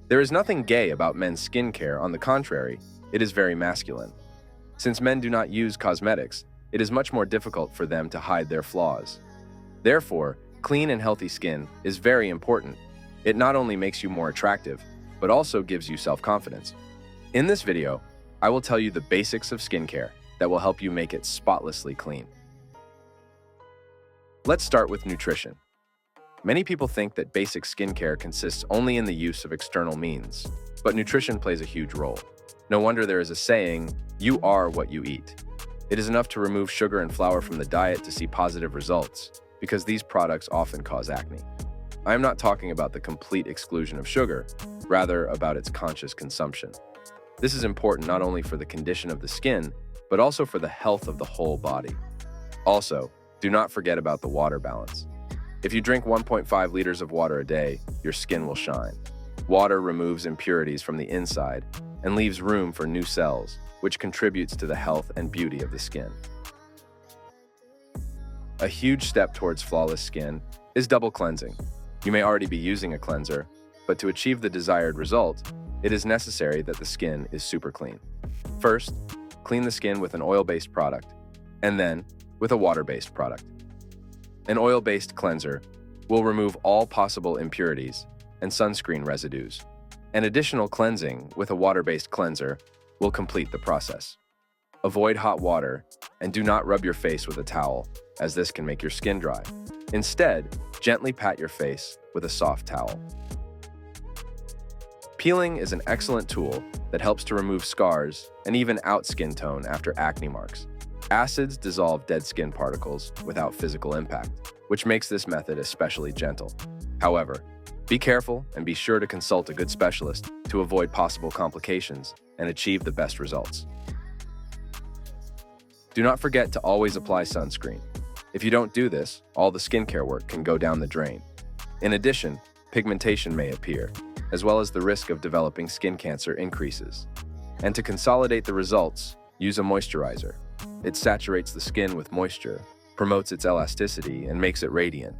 There is nothing gay about men's skincare. On the contrary, it is very masculine. Since men do not use cosmetics, it is much more difficult for them to hide their flaws. Therefore, clean and healthy skin is very important. It not only makes you more attractive, but also gives you self-confidence. In this video, I will tell you the basics of skincare that will help you make it spotlessly clean. Let's start with nutrition. Many people think that basic skincare consists only in the use of external means, but nutrition plays a huge role. No wonder there is a saying, "You are what you eat." It is enough to remove sugar and flour from the diet to see positive results, because these products often cause acne. I am not talking about the complete exclusion of sugar, rather about its conscious consumption. This is important not only for the condition of the skin, but also for the health of the whole body. Also, do not forget about the water balance. If you drink 1.5 liters of water a day, your skin will shine. Water removes impurities from the inside and leaves room for new cells, which contributes to the health and beauty of the skin. A huge step towards flawless skin is double cleansing. You may already be using a cleanser, but to achieve the desired result, it is necessary that the skin is super clean. First, clean the skin with an oil-based product, and then with a water-based product. An oil-based cleanser will remove all possible impurities and sunscreen residues. An additional cleansing with a water-based cleanser will complete the process. Avoid hot water and do not rub your face with a towel, as this can make your skin dry. Instead, gently pat your face with a soft towel. Peeling is an excellent tool that helps to remove scars and even out skin tone after acne marks. Acids dissolve dead skin particles without physical impact, which makes this method especially gentle. However, be careful and be sure to consult a good specialist to avoid possible complications and achieve the best results. Do not forget to always apply sunscreen. If you don't do this, all the skincare work can go down the drain. In addition, pigmentation may appear, as well as the risk of developing skin cancer increases. And to consolidate the results, use a moisturizer. It saturates the skin with moisture, promotes its elasticity, and makes it radiant.